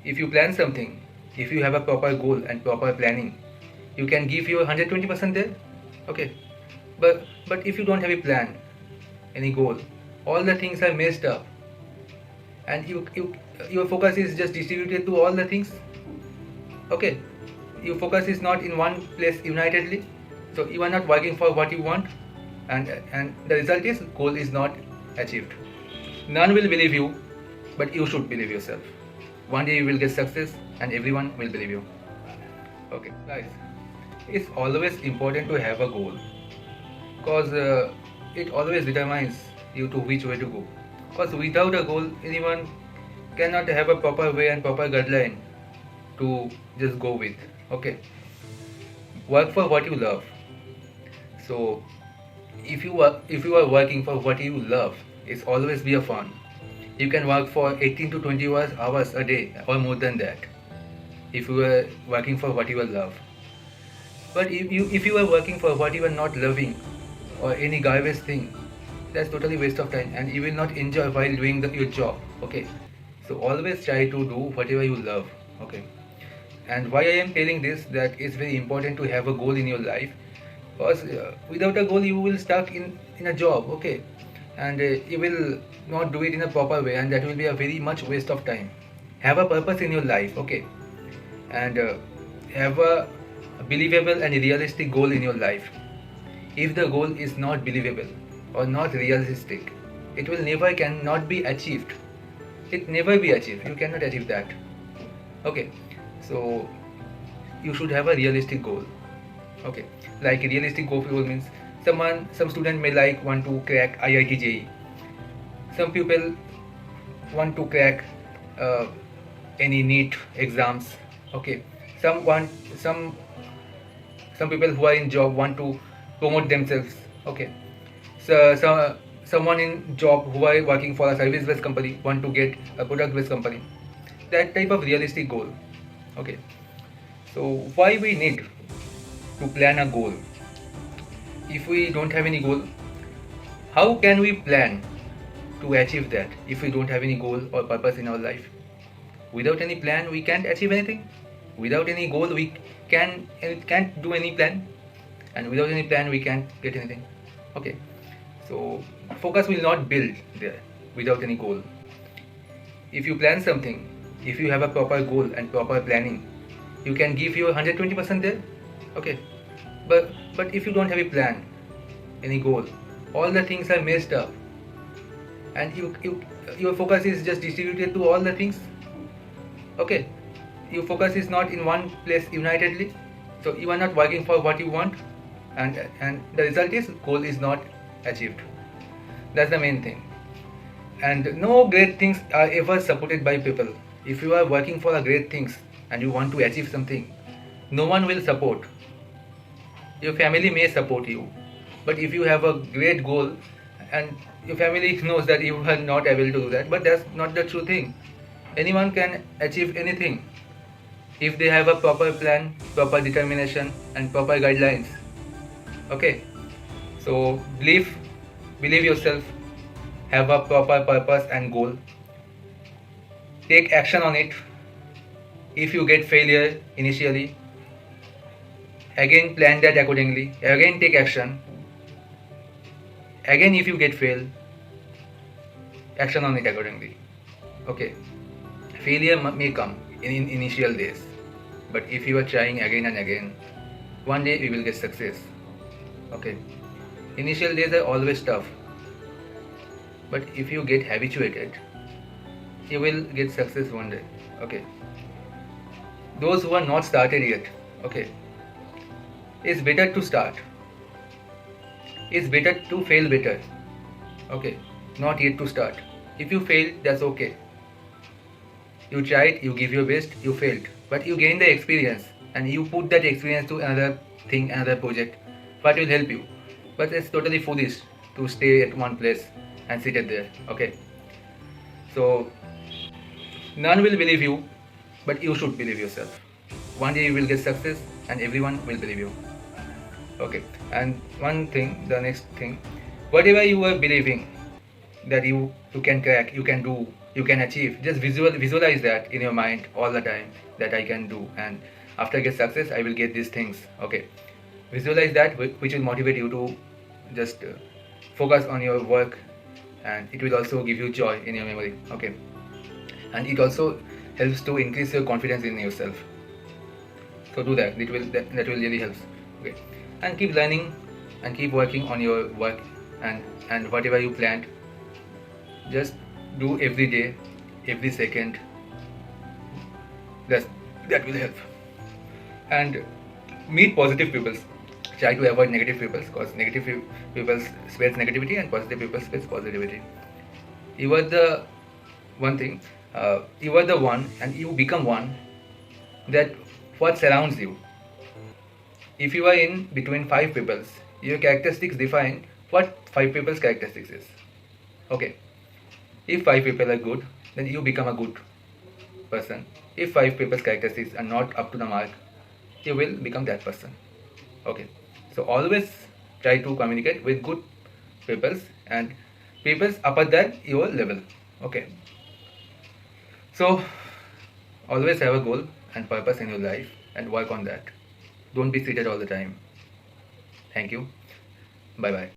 if you plan something, if you have a proper goal and proper planning, you can give your 120% there. Okay, but if you don't have a plan, any goal, all the things are messed up, and your focus is just distributed to all the things. Okay, your focus is not in one place unitedly, so you are not working for what you want, and the result is goal is not achieved. None will believe you, but you should believe yourself. One day you will get success and everyone will believe you. Okay, guys, it's always important to have a goal, because it always determines you to which way to go. Because without a goal, anyone cannot have a proper way and proper guideline to just go with. Okay, work for what you love. So if you are working for what you love, it's always be a fun. You can work for 18 to 20 hours a day or more than that if you are working for what you love. But if you are working for what you are not loving or any garbage thing, that's totally waste of time and you will not enjoy while doing your job. Okay, so always try to do whatever you love. Okay, and why I am telling this, that it's very important to have a goal in your life, because without a goal you will stuck in a job. Okay, and you will not do it in a proper way, and that will be a very much waste of time. Have a purpose in your life. Okay, and have a believable and realistic goal in your life. If the goal is not believable or not realistic, it will never cannot be achieved. It never be achieved. You cannot achieve that. Okay, so you should have a realistic goal. Okay, like a realistic goal means some student may want to crack IIT JEE. Some people want to crack any NEET exams. Okay, some people who are in job want to promote themselves. Okay, so someone in job who are working for a service based company want to get a product based company. That type of realistic goal. Okay, so why we need to plan a goal? If we don't have any goal, how can we plan to achieve that if we don't have any goal or purpose in our life? Without any plan, we can't achieve anything. Without any goal, we can't do any plan, and without any plan, we can't get anything. Okay, so focus will not build there without any goal. If you plan something, if you have a proper goal and proper planning, you can give your 120% there. Okay, but if you don't have a plan, any goal, all the things are messed up, and your focus is just distributed to all the things. Okay, your focus is not in one place unitedly, so you are not working for what you want, and the result is goal is not achieved. That's the main thing. And no great things are ever supported by people. If you are working for a great things and you want to achieve something, no one will support. Your family may support you, but if you have a great goal and your family knows that you are not able to do that, but that's not the true thing. Anyone can achieve anything if they have a proper plan, proper determination and proper guidelines. Okay, so believe yourself, have a proper purpose and goal, take action on it. If you get failure initially, again plan that accordingly, again take action, again if you get failed, action on it accordingly. Okay, failure may come in initial days, but if you are trying again and again, one day you will get success. Okay, initial days are always tough, but if you get habituated, you will get success one day. Okay, those who are not started yet, okay, it's better to start. It's better to fail better. Okay, not yet to start. If you fail, that's okay. You tried, you give your best, you failed, but you gain the experience and you put that experience to another thing, another project, what will help you. But it's totally foolish to stay at one place and sit at there. Okay, so none will believe you, but you should believe yourself. One day you will get success and everyone will believe you. Okay, and the next thing, whatever you are believing that you can crack, you can do, you can achieve. Just visualize that in your mind all the time, that I can do, and after I get success I will get these things. Okay, visualize that, which will motivate you to just focus on your work, and it will also give you joy in your memory. Okay, and it also helps to increase your confidence in yourself. So do that. That will really help. Okay, and keep learning and keep working on your work, and whatever you planned, just do every day, every second. That will help. And meet positive people. Try to avoid negative people, because negative people spreads negativity and positive people spreads positivity. You are the one thing. You are the one, and you become one. That what surrounds you. If you are in between five peoples, your characteristics define what five people's characteristics is. Okay. If five people are good, then you become a good person. If five people's characteristics are not up to the mark, you will become that person. Okay. So always try to communicate with good peoples and peoples upper than your level. Okay. So always have a goal and purpose in your life and work on that. Don't be seated all the time. Thank you. Bye bye.